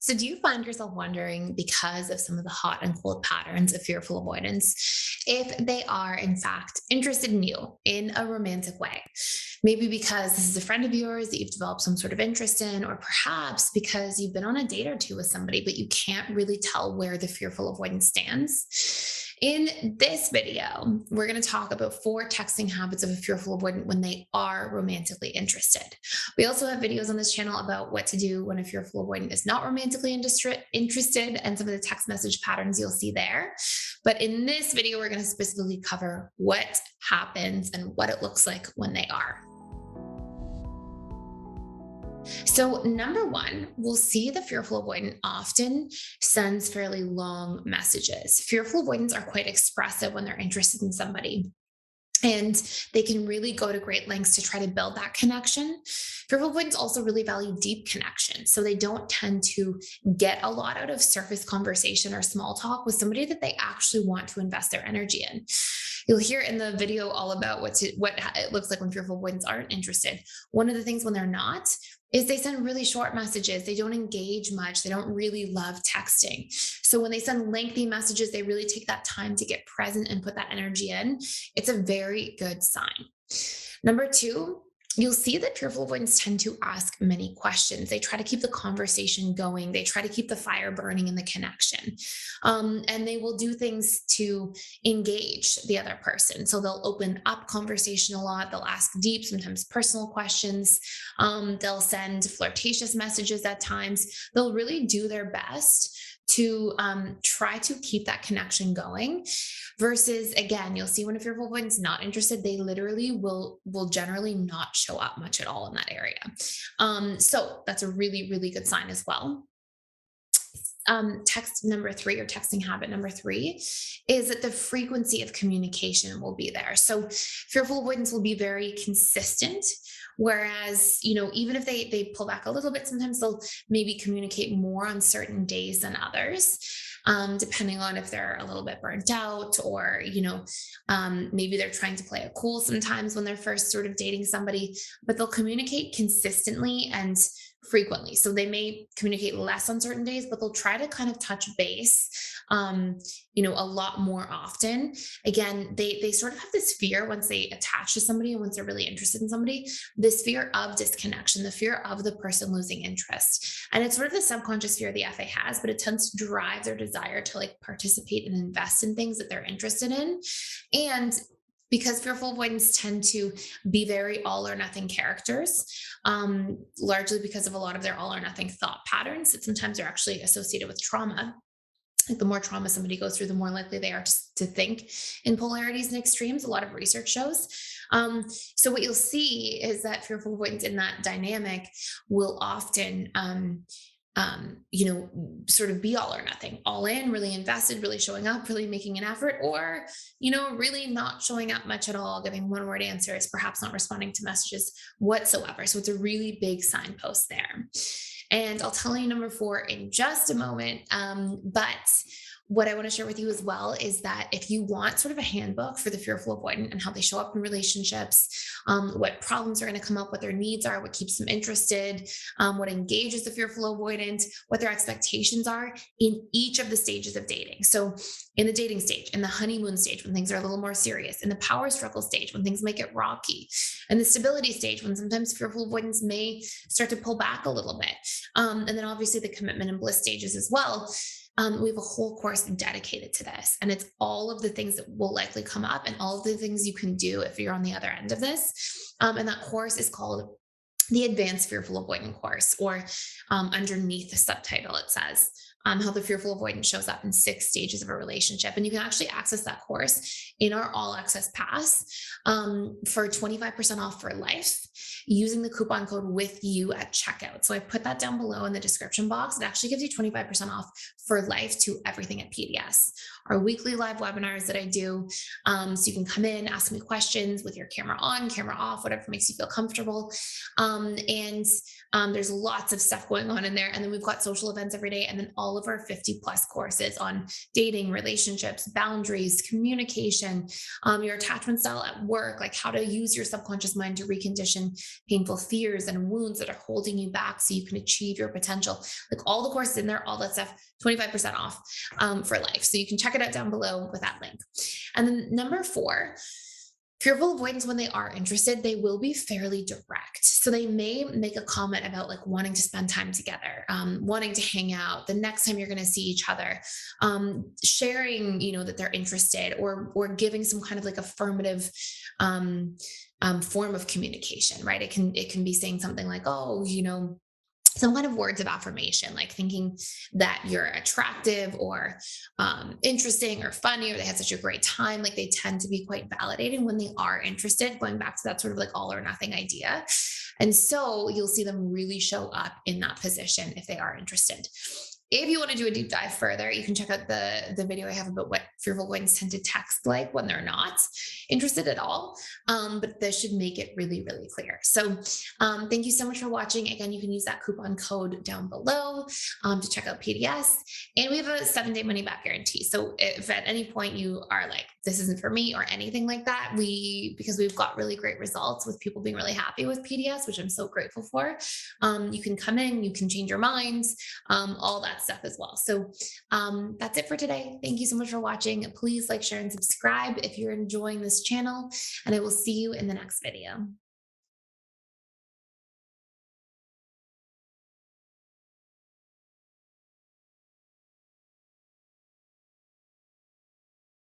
So, do you find yourself wondering, because of some of the hot and cold patterns of fearful avoidance, if they are in fact interested in you in a romantic way? Maybe because this is a friend of yours that you've developed some sort of interest in, or perhaps because you've been on a date or two with somebody, but you can't really tell where the fearful avoidance stands. In this video, we're going to talk about 4 texting habits of a fearful avoidant when they are romantically interested. We also have videos on this channel about what to do when a fearful avoidant is not romantically interested and some of the text message patterns you'll see there. But in this video, we're going to specifically cover what happens and what it looks like when they are. So, number one, we'll see the fearful avoidant often sends fairly long messages. Fearful avoidants are quite expressive when they're interested in somebody. And they can really go to great lengths to try to build that connection. Fearful avoidants also really value deep connection. So they don't tend to get a lot out of surface conversation or small talk with somebody that they actually want to invest their energy in. You'll hear in the video all about what it looks like when fearful avoidants aren't interested. One of the things when they're not is they send really short messages. They don't engage much. They don't really love texting. So when they send lengthy messages, they really take that time to get present and put that energy in. It's a very good sign. Number two, you'll see that fearful avoidants tend to ask many questions. They try to keep the conversation going. They try to keep the fire burning in the connection. And they will do things to engage the other person. So they'll open up conversation a lot. They'll ask deep, sometimes personal questions. They'll send flirtatious messages at times. They'll really do their best to try to keep that connection going, versus, again, you'll see when a fearful avoidant's not interested, they literally will generally not show up much at all in that area. So that's a really, really good sign as well. Text number three, or texting habit number three, is that the frequency of communication will be there. So fearful avoidants will be very consistent. Whereas, even if they pull back a little bit, sometimes they'll maybe communicate more on certain days than others, depending on if they're a little bit burnt out, or, maybe they're trying to play it cool sometimes when they're first sort of dating somebody, but they'll communicate consistently and frequently. So they may communicate less on certain days, but they'll try to kind of touch base, a lot more often. Again, they sort of have this fear once they attach to somebody and once they're really interested in somebody, this fear of disconnection, the fear of the person losing interest. And it's sort of the subconscious fear the FA has, but it tends to drive their desire to like participate and invest in things that they're interested in. And because fearful avoidants tend to be very all or nothing characters, largely because of a lot of their all or nothing thought patterns that sometimes are actually associated with trauma. Like the more trauma somebody goes through, the more likely they are to think in polarities and extremes. A lot of research shows. So what you'll see is that fearful avoidants in that dynamic will often sort of be all or nothing, all in, really invested, really showing up, really making an effort, or, really not showing up much at all, giving one word answers, perhaps not responding to messages whatsoever. So it's a really big signpost there. And I'll tell you number 4 in just a moment. But what I want to share with you as well is that if you want sort of a handbook for the fearful avoidant and how they show up in relationships, what problems are going to come up, what their needs are, what keeps them interested, what engages the fearful avoidant, what their expectations are in each of the stages of dating. So in the dating stage, in the honeymoon stage, when things are a little more serious, in the power struggle stage, when things might get rocky, and the stability stage, when sometimes fearful avoidance may start to pull back a little bit. And then obviously the commitment and bliss stages as well. We have a whole course dedicated to this, and it's all of the things that will likely come up and all of the things you can do if you're on the other end of this. And that course is called the Advanced Fearful Avoidant course, or underneath the subtitle, it says how the fearful avoidant shows up in 6 stages of a relationship. And you can actually access that course in our all access pass for 25% off for life using the coupon code with you at checkout. So I put that down below in the description box. It actually gives you 25% off for life to everything at PDS. Our weekly live webinars that I do. So you can come in, ask me questions with your camera on, camera off, whatever makes you feel comfortable. And there's lots of stuff going on in there. And then we've got social events every day. And then all all of our 50 plus courses on dating, relationships, boundaries, communication, your attachment style at work, like how to use your subconscious mind to recondition painful fears and wounds that are holding you back so you can achieve your potential. Like all the courses in there, all that stuff, 25% off for life. So you can check it out down below with that link. And then number four, fearful avoidance, when they are interested, they will be fairly direct. So they may make a comment about like wanting to spend time together, wanting to hang out the next time you're going to see each other, sharing, that they're interested, or giving some kind of like affirmative form of communication, right? It can be saying something like, oh, some kind of words of affirmation, like thinking that you're attractive or interesting or funny, or they had such a great time. Like they tend to be quite validating when they are interested, going back to that sort of like all or nothing idea. And so you'll see them really show up in that position if they are interested. If you want to do a deep dive further, you can check out the video I have about what fearful avoidants tend to text like when they're not interested at all. But this should make it really, really clear. So thank you so much for watching. Again, you can use that coupon code down below to check out PDS. And we have a 7-day money back guarantee. So if at any point you are like, this isn't for me or anything like that, because we've got really great results with people being really happy with PDS, which I'm so grateful for. You can come in, you can change your minds, all that stuff as well. So that's it for today. Thank you so much for watching. Please like, share, and subscribe if you're enjoying this channel, and I will see you in the next video.